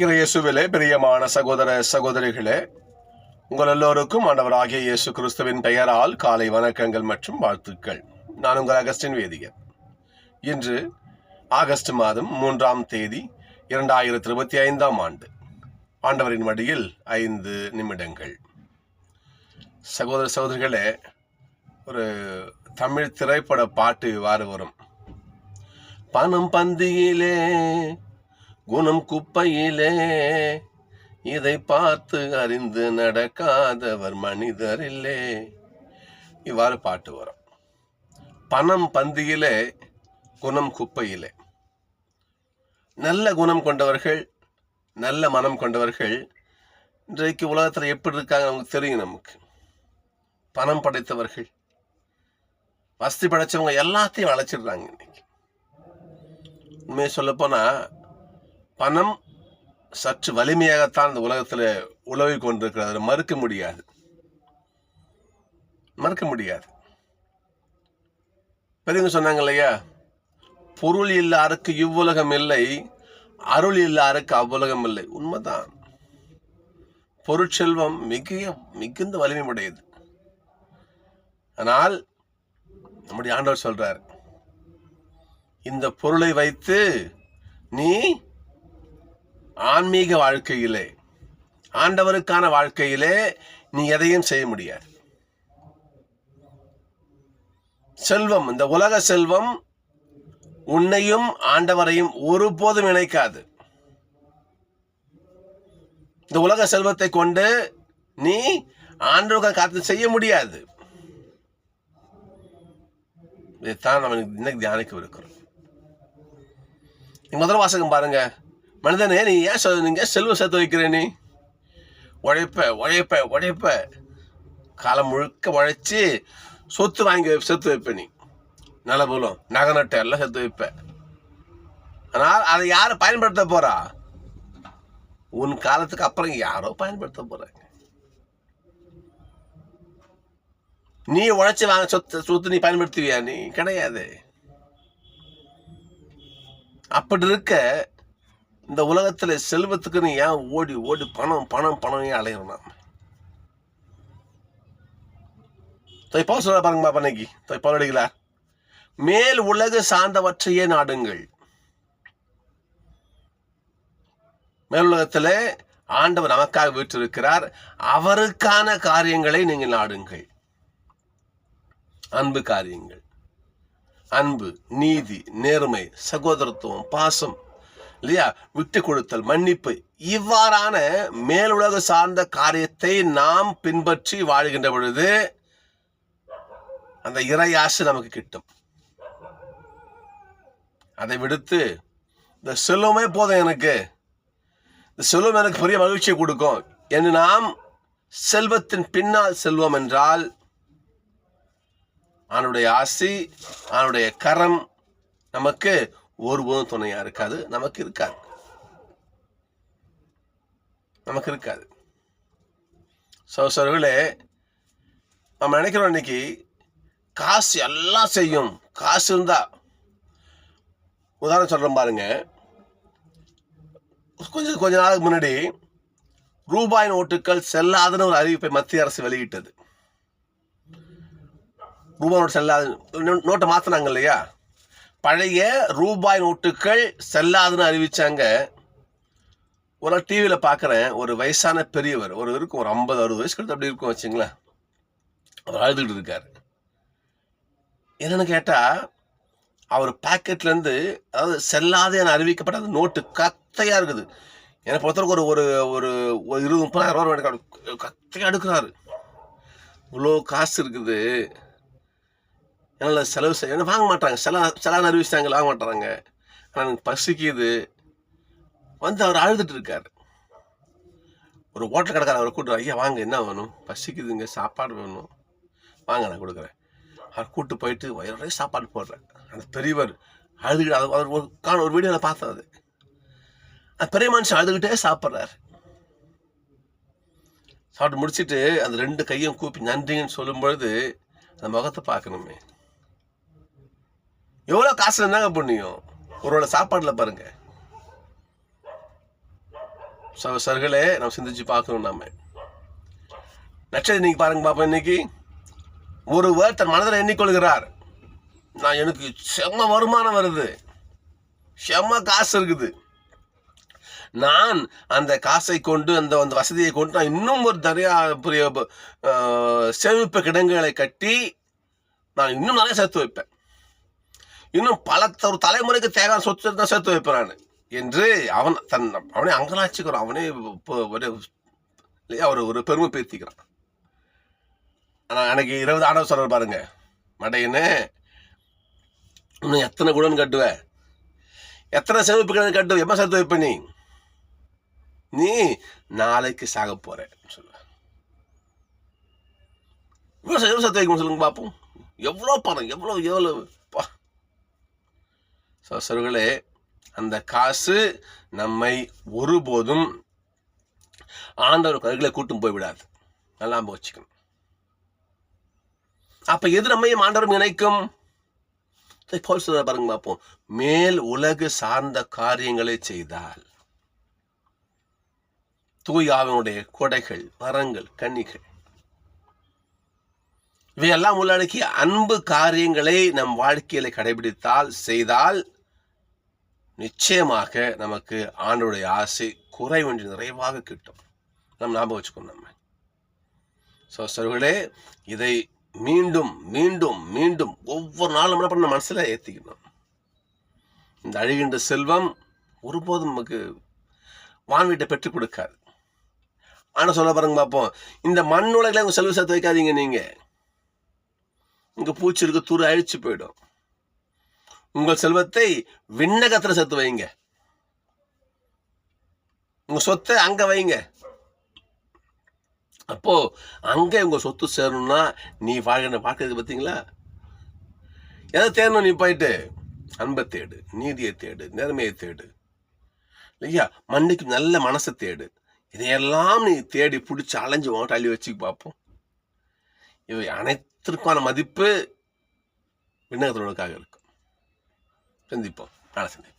இயேசுவிலே பிரியமான சகோதர சகோதரிகளே, உங்கள் எல்லோருக்கும் ஆண்டவராகிய இயேசு கிறிஸ்துவின் பெயரால் காலை வணக்கங்கள் மற்றும் வாழ்த்துக்கள். நான் உங்கள் அகஸ்டின் வேதியர். இன்று ஆகஸ்ட் மாதம் 3ஆம் தேதி 2025ஆம் ஆண்டு. ஆண்டவரின் மடியில் 5 நிமிடங்கள். சகோதர சகோதரிகளே, ஒரு தமிழ் திரைப்பட பாட்டு இவ்வாறு வரும். பணம் பந்தியிலே, குணம் குப்பையிலே, இதை பார்த்து அறிந்து நடக்காதவர் மனிதர் இல்லே. இவ்வாறு பாட்டு வரும். பணம் பந்தியிலே, குணம் குப்பையிலே. நல்ல குணம் கொண்டவர்கள், நல்ல மனம் கொண்டவர்கள் இன்றைக்கு உலகத்தில் எப்படி இருக்காங்க நமக்கு தெரியும். நமக்கு பணம் படைத்தவர்கள், வசதி படைச்சவங்க எல்லாத்தையும் அழைச்சிடுறாங்க. இன்னைக்கு உண்மையை சொல்ல போனா பணம் சற்று வலிமையாகத்தான் இந்த உலகத்தில் உழவி கொண்டிருக்கிறது. மறுக்க முடியாது. பெரியவங்க சொன்னாங்க இல்லையா, பொருள் இல்லாருக்கு இவ்வுலகம் இல்லை, அருள் இல்லாருக்கு அவ்வுலகம் இல்லை. உண்மைதான். பொருட்செல்வம் மிகுந்த வலிமையுடையது. ஆனால் நம்முடைய ஆண்டவர் சொல்றார், இந்த பொருளை வைத்து நீ ஆன்மீக வாழ்க்கையிலே, ஆண்டவருக்கான வாழ்க்கையிலே நீ எதையும் செய்ய முடியாது. செல்வம், இந்த உலக செல்வம் உன்னையும் ஆண்டவரையும் ஒருபோதும் இணைக்காது. இந்த உலக செல்வத்தை கொண்டு நீ ஆண்டவருக்காக காத்து செய்ய முடியாது. இதைத்தான் நம்ம இன்னைக்கு தியானிக்க முதல் வாசகம் பாருங்க. மனிதனே, நீ ஏன் நீங்க செல்வம் சேர்த்து வைக்கிற? நீ உழைப்ப காலம் முழுக்க உழைச்சி சொத்து வாங்கி சேர்த்து வைப்ப. நீ நிலபூலம் நகை நட்டை எல்லாம் சேர்த்து வைப்ப. ஆனால் அதை யாரு பயன்படுத்த போறா? உன் காலத்துக்கு அப்புறம் யாரோ பயன்படுத்த போறாங்க. நீ உழைச்சி வாங்க சொத்து நீ பயன்படுத்துவியா? நீ கிடையாது. அப்படி இருக்க இந்த உலகத்துல செல்வத்துக்கு நீ ஏன் ஓடி ஓடி பணம் ஏன் அலையிறோம்? நாம சொல்ல பாருங்க பண்ணைக்கு அடிக்கலார், மேல் உலகு சார்ந்தவற்றையே நாடுங்கள். மேல் உலகத்துல ஆண்டவர் நமக்காக வீற்றிருக்கிறார். அவருக்கான காரியங்களை நீங்கள் நாடுங்கள். அன்பு காரியங்கள், அன்பு, நீதி, நேர்மை, சகோதரத்துவம், பாசம் இல்லையா, விட்டு கொடுத்தல், மன்னிப்பு, இவ்வாறான மேலுலக சார்ந்த காரியத்தை நாம் பின்பற்றி வாழ்கின்ற பொழுது அந்த இறையாசை நமக்கு கிட்டும். அதை விடுத்து இந்த செல்வமே போதும், எனக்கு இந்த செல்வம் எனக்கு பெரிய மகிழ்ச்சியை கொடுக்கும் என்று நாம் செல்வத்தின் பின்னால் செல்வம் என்றால் அவனுடைய ஆசி, அவனுடைய கரம் நமக்கு ஒருபோதும் துணையா இருக்காது. நமக்கு இருக்காது. சகோதரர்களே, நம்ம நினைக்கிறோம் இன்னைக்கு காசு எல்லாம் செய்யும். காசு இருந்தா, உதாரணம் சொல்றேன் பாருங்க. கொஞ்ச நாளுக்கு முன்னாடி ரூபாய் நோட்டுகள் செல்லாதுன்னு ஒரு அறிவிப்பை மத்திய அரசு வெளியிட்டது. ரூபாய் நோட்டு செல்லாது நோட்டை மாத்தினாங்க இல்லையா. பழைய ரூபாய் நோட்டுகள் செல்லாதுன்னு அறிவிச்சாங்க. ஒரு டிவியில பாக்குறேன், ஒரு வயசான பெரியவர், ஒரு இருக்கும், ஒரு 50-60 வயசு கிட்ட அப்படி இருக்கும் வச்சுங்களேன். அவர் அழுதுகிட்டு இருக்காரு. என்னன்னு கேட்டா, அவர் பாக்கெட்ல இருந்து, அதாவது செல்லாது என அறிவிக்கப்பட்ட அந்த நோட்டு கத்தையா இருக்குது. என்னை பொறுத்தவரைக்கும் ஒரு ஒரு 20-30,000 ரூபாய் கத்தையா எடுக்கிறாரு. இவ்வளோ காசு இருக்குது, என்னால் செலவு செய்ய வாங்க மாட்டாங்க. செலான்னு அறிவிச்சிட்டாங்க, வாங்க மாட்டாங்க. ஆனால் எனக்கு பசிக்குது வந்து அவர் அழுதுட்டு இருக்காரு. ஒரு ஹோட்டல் கடைக்காரர் அவரை கூப்பிட்டு, ஐயா வாங்க, என்ன வேணும்? பசிக்குதுங்க, சாப்பாடு வேணும், வாங்க நான் கொடுக்குறேன். அவர் கூப்பிட்டு போயிட்டு வயிறே சாப்பாடு போடுறேன். அந்த பெரியவர் அழுதுகிட்டு, அவர் ஒரு வீடியோவில் பார்த்தேன். அது பெரிய மனுஷன் அழுதுகிட்டே சாப்பிட்றாரு. சாப்பிட்டு முடிச்சுட்டு அந்த 2 கையும் கூப்பி நன்றின்னு சொல்லும் பொழுது அந்த முகத்தை பார்க்கணுமே. எவ்வளோ காசு இருந்தாங்க புண்ணியம். ஒருவேளை சாப்பாடுல பாருங்க. சர்களே நம்ம சிந்திச்சு பார்க்கணும். நாம நட்சத்திரம் இன்னைக்கு பாருங்க பாப்போம். இன்னைக்கு ஒருவர் தன் மனதில் எண்ணிக்கொள்கிறார், நான் எனக்கு செம்ம வருமானம் வருது, செம்ம காசு இருக்குது, நான் அந்த காசை கொண்டு அந்த வசதியை கொண்டு நான் இன்னும் ஒரு நிறையா சேமிப்பு கிடங்குகளை கட்டி நான் இன்னும் நிறைய சேர்த்து வைப்பேன், இன்னும் ஒரு தலைமுறைக்கு தேவையான சொத்து தான் சேர்த்து வைப்பேன் என்று அவனே அங்கலாச்சிக்கிறான். அவனே இல்லையா ஒரு பெருமை பேர்த்திக்கிறான். ஆனால் அன்னைக்கு 20 ஆண்டவர் சொல்ற பாருங்க, மடையன்னு இன்னும் எத்தனை குடன் கட்டுவ, எத்தனை சேமிப்பு கிடங்கு கட்டுவ, எம்ம சேர்த்து வைப்ப, நீ நாளைக்கு சாக போற சொல்லுவ. இவ்வளோ சேர்த்து வைக்கணும் சொல்லுங்க பார்ப்போம். எவ்வளோ பணம், எவ்வளவு சகோதரர்களே, அந்த காசு நம்மை ஒருபோதும் ஆண்டவர் கருகளை கூட்டும் போய்விடாது. நல்லா வச்சுக்கணும். அப்ப எது நம்மையும் ஆண்டவரும் இணைக்கும்? பாருங்க பார்ப்போம். மேல் உலகு சார்ந்த காரியங்களை செய்தால், தூயாவினுடைய கொடைகள், வரங்கள், கன்னிகள் இவையெல்லாம் உள்ளடக்கிய அன்பு காரியங்களை நம் வாழ்க்கையில கடைபிடித்தால், செய்தால், நிச்சயமாக நமக்கு ஆண்டவருடைய ஆசை குறைவின்றி நிறைவாக கிட்டும். நம்ம ஞாபகம் வச்சுக்கணும். நம்ம சகோதரர்களே, இதை மீண்டும் மீண்டும் மீண்டும் ஒவ்வொரு நாளும் என்ன பண்ண மனசுல ஏத்திக்கணும். இந்த அழிகின்ற செல்வம் ஒருபோதும் நமக்கு வான்வீட்டை பெற்றுக் கொடுக்காது. ஆனா சொல்ல பாருங்க பார்ப்போம், இந்த மண் உலகில உங்க செல்வம் சேர்த்து வைக்காதீங்க. நீங்க இங்க பூச்சி இருக்கு, தூர அழிச்சு போயிடும். உங்கள் செல்வத்தை விண்ணகத்துல சேர்த்து வைங்க. உங்க சொத்தை அங்க வைங்க. அப்போ அங்க உங்க சொத்து சேரணும்னா நீ வாழ்கிற வாழ்க்கை பார்த்தீங்களா, எதை தேடணும்? நீ போயிட்டு அன்பை தேடு, நீதியை தேடு, நேர்மையை தேடு, இல்லையா, மண்ணுக்கு நல்ல மனசை தேடு. இதையெல்லாம் நீ தேடி பிடிச்சி அலைஞ்சு அள்ளி வச்சு பார்ப்போம். இவை அனைத்திற்கான மதிப்பு விண்ணகத்தினோடுக்காக இருக்கும். சந்திப்போம், நாளை சந்திப்போம்.